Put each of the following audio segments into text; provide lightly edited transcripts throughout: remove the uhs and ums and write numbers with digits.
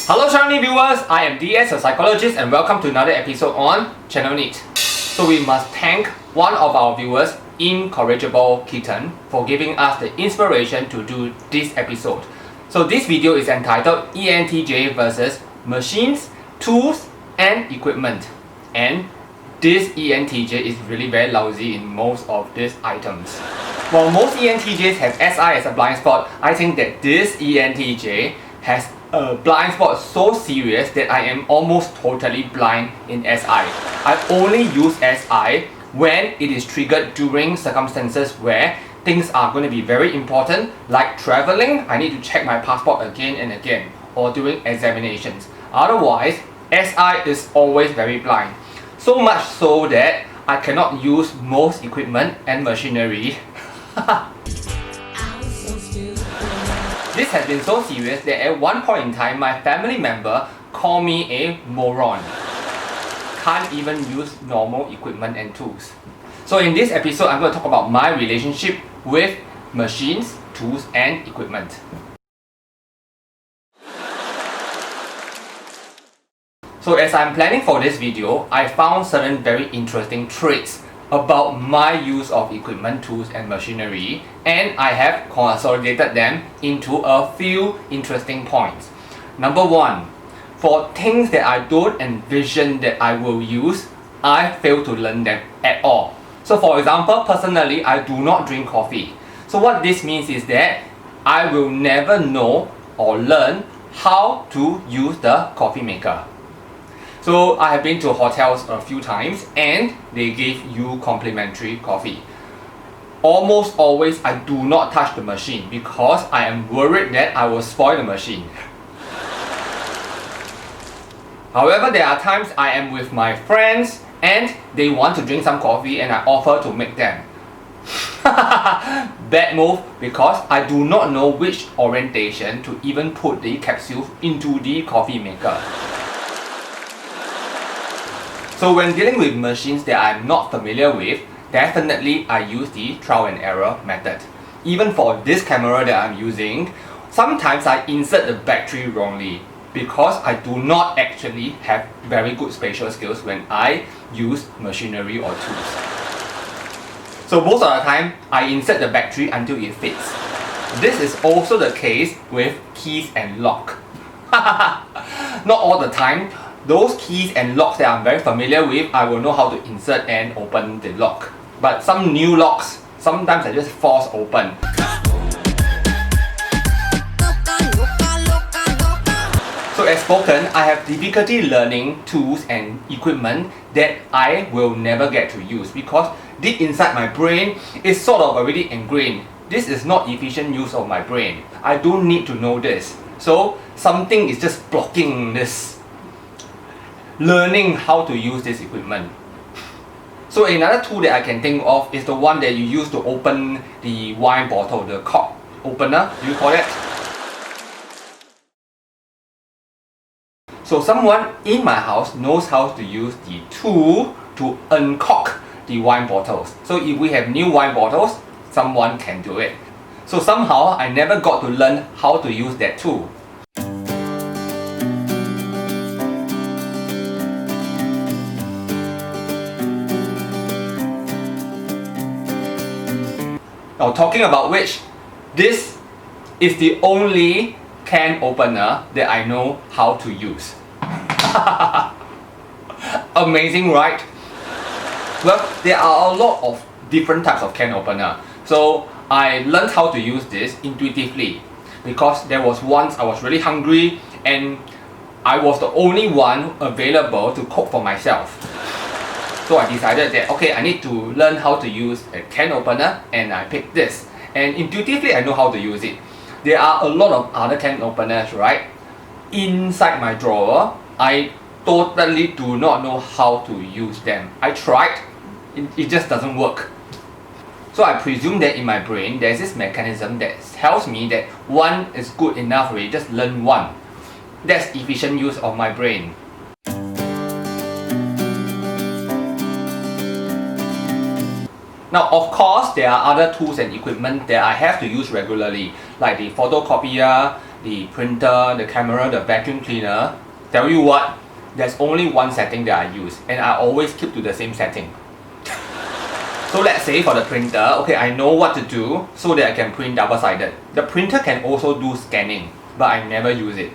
Hello Shiny viewers, I am DS, a psychologist, and welcome to another episode on Channel NITT. So we must thank one of our viewers, Incorrigible Kitten, for giving us the inspiration to do this episode. So this video is entitled ENTJ versus Machines, Tools and Equipment. And this ENTJ is really very lousy in most of these items. While most ENTJs have SI as a blind spot, I think that this ENTJ has a blind spot so serious that I am almost totally blind in SI. I only use SI when it is triggered during circumstances where things are going to be very important, like traveling. I need to check my passport again and again, or during examinations. Otherwise, SI is always very blind. So much so that I cannot use most equipment and machinery. This has been so serious that at one point in time, my family member called me a moron. Can't even use normal equipment and tools. So in this episode, I'm going to talk about my relationship with machines, tools and equipment. So as I'm planning for this video, I found certain very interesting traits about my use of equipment, tools and machinery, and I have consolidated them into a few interesting points. Number one, for things that I don't envision that I will use, I fail to learn them at all. So for example, personally, I do not drink coffee. So what this means is that I will never know or learn how to use the coffee maker. So I have been to hotels a few times and they give you complimentary coffee. Almost always I do not touch the machine because I am worried that I will spoil the machine. However, there are times I am with my friends and they want to drink some coffee and I offer to make them. Bad move because I do not know which orientation to even put the capsule into the coffee maker. So when dealing with machines that I'm not familiar with, definitely I use the trial and error method. Even for this camera that I'm using, sometimes I insert the battery wrongly because I do not actually have very good spatial skills when I use machinery or tools. So most of the time, I insert the battery until it fits. This is also the case with keys and lock. Not all the time. Those keys and locks that I'm very familiar with, I will know how to insert and open the lock. But some new locks, sometimes I just force open. So as spoken, I have difficulty learning tools and equipment that I will never get to use because deep inside my brain is sort of already ingrained. This is not efficient use of my brain. I don't need to know this. So something is just blocking this learning how to use this equipment. So another tool that I can think of is the one that you use to open the wine bottle, the cork opener, do you call it? So someone in my house knows how to use the tool to uncork the wine bottles. So if we have new wine bottles, someone can do it. So somehow I never got to learn how to use that tool. Now talking about which, this is the only can opener that I know how to use. Amazing, right? Well, there are a lot of different types of can opener. So I learned how to use this intuitively because there was once I was really hungry and I was the only one available to cook for myself. So I decided that okay, I need to learn how to use a can opener and I picked this. And intuitively I know how to use it. There are a lot of other can openers, right? Inside my drawer, I totally do not know how to use them. I tried, it just doesn't work. So I presume that in my brain there's this mechanism that tells me that one is good enough already, just learn one. That's efficient use of my brain. Now, of course, there are other tools and equipment that I have to use regularly, like the photocopier, the printer, the camera, the vacuum cleaner, tell you what, there's only one setting that I use, and I always keep to the same setting. So let's say for the printer, okay, I know what to do so that I can print double-sided. The printer can also do scanning, but I never use it.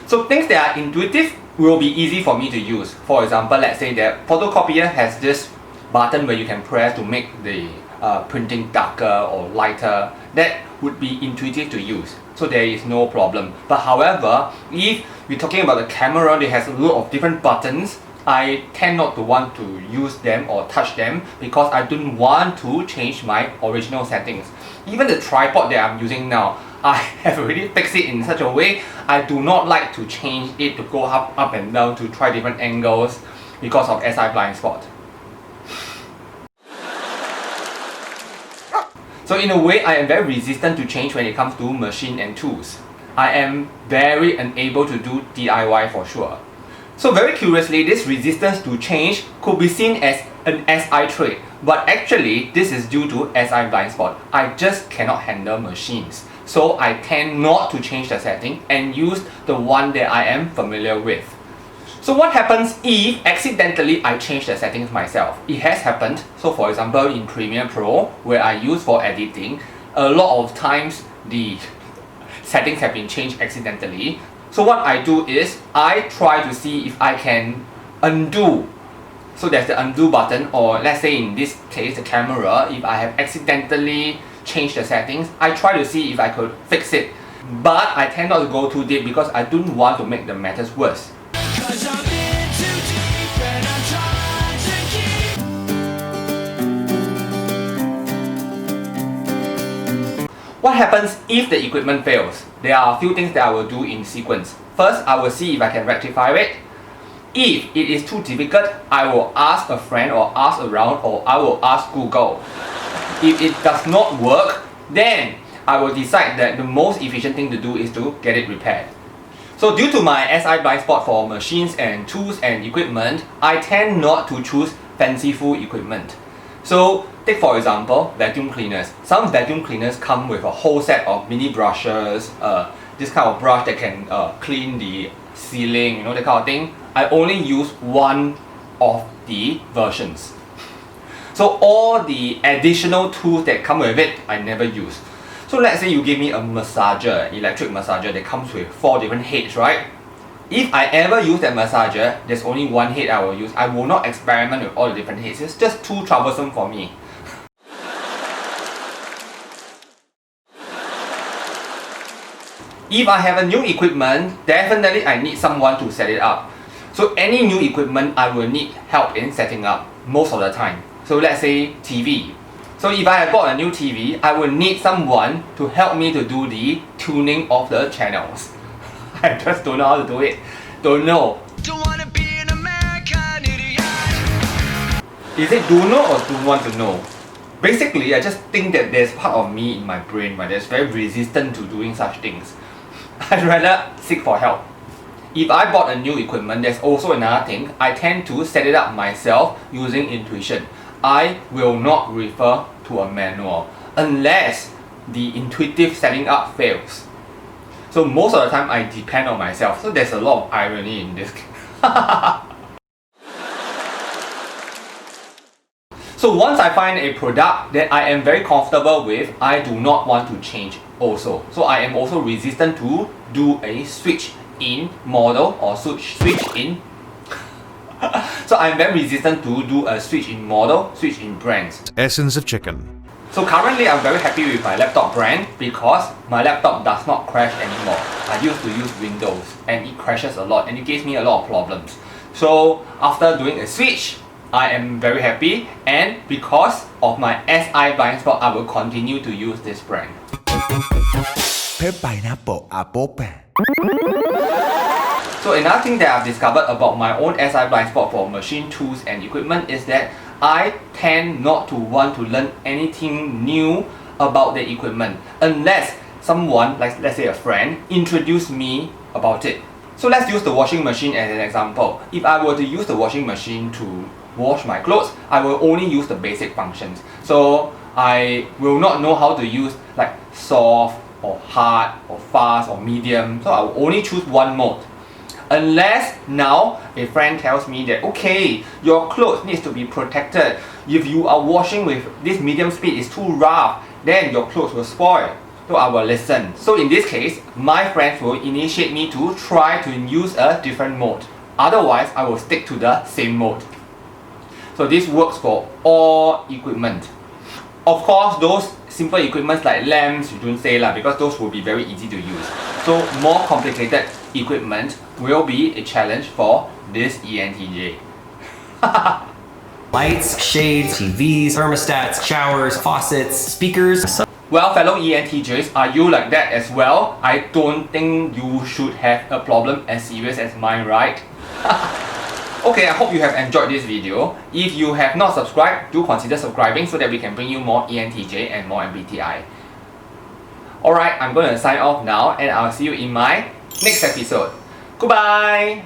So things that are intuitive will be easy for me to use. For example, let's say that photocopier has this button where you can press to make the printing darker or lighter. That would be intuitive to use, so there is no problem. But however, if we're talking about the camera, it has a lot of different buttons. I tend not to want to use them or touch them because I don't want to change my original settings. Even the tripod that I'm using now, I have already fixed it in such a way I do not like to change it to go up and down to try different angles because of SI blind spot. So in a way, I am very resistant to change when it comes to machine and tools. I am very unable to do DIY for sure. So very curiously, this resistance to change could be seen as an SI trait, but actually this is due to SI blind spot. I just cannot handle machines. So I tend not to change the setting and use the one that I am familiar with. So what happens if accidentally I change the settings myself? It has happened. So for example, in Premiere Pro, where I use for editing, a lot of times the settings have been changed accidentally. So what I do is, I try to see if I can undo. So there's the undo button, or let's say in this case the camera, if I have accidentally changed the settings, I try to see if I could fix it. But I tend not to go too deep because I don't want to make the matters worse. What happens if the equipment fails? There are a few things that I will do in sequence. First, I will see if I can rectify it. If it is too difficult, I will ask a friend or ask around, or I will ask Google. If it does not work, then I will decide that the most efficient thing to do is to get it repaired. So due to my SI blind spot for machines and tools and equipment, I tend not to choose fanciful equipment. So take for example, vacuum cleaners. Some vacuum cleaners come with a whole set of mini brushes, this kind of brush that can clean the ceiling, you know, that kind of thing. I only use one of the versions. So all the additional tools that come with it, I never use. So let's say you give me a massager, electric massager that comes with 4 different heads, right? If I ever use that massager, there's only one head I will use. I will not experiment with all the different heads. It's just too troublesome for me. If I have a new equipment, definitely I need someone to set it up. So any new equipment, I will need help in setting up most of the time. So let's say TV. So if I have bought a new TV, I will need someone to help me to do the tuning of the channels. I just don't know how to do it. Don't know. Don't wanna be an American idiot. Is it do know or do want to know? Basically, I just think that there's part of me in my brain that's very resistant to doing such things. I'd rather seek for help. If I bought a new equipment, there's also another thing. I tend to set it up myself using intuition. I will not refer to a manual unless the intuitive setting up fails. So most of the time I depend on myself. So there's a lot of irony in this. So once I find a product that I am very comfortable with, I do not want to change also. So I am also resistant to do a switch in model or switch in. So I'm very resistant to do a switch in model, switch in brands. Essence of chicken. So currently I'm very happy with my laptop brand because my laptop does not crash anymore. I used to use Windows and it crashes a lot and it gives me a lot of problems. So after doing a switch, I am very happy, and because of my SI blind spot, I will continue to use this brand. Pineapple apple. So another thing that I've discovered about my own SI blind spot for machine tools and equipment is that I tend not to want to learn anything new about the equipment unless someone, like let's say a friend, introduce me about it. So let's use the washing machine as an example. If I were to use the washing machine to wash my clothes, I will only use the basic functions. So I will not know how to use like soft, or hard or fast or medium. So I will only choose one mode. Unless now a friend tells me that okay, your clothes needs to be protected. If you are washing with this medium speed, it's too rough, then your clothes will spoil. So I will listen. So in this case, my friends will initiate me to try to use a different mode. Otherwise, I will stick to the same mode. So this works for all equipment. Of course, those simple equipments like lamps, you don't say lah, because those will be very easy to use. So more complicated equipment will be a challenge for this ENTJ. Lights, shades, TVs, thermostats, showers, faucets, speakers. Well, fellow ENTJs, are you like that as well? I don't think you should have a problem as serious as mine, right? Okay, I hope you have enjoyed this video. If you have not subscribed, do consider subscribing so that we can bring you more ENTJ and more MBTI. Alright, I'm going to sign off now and I'll see you in my next episode. Goodbye!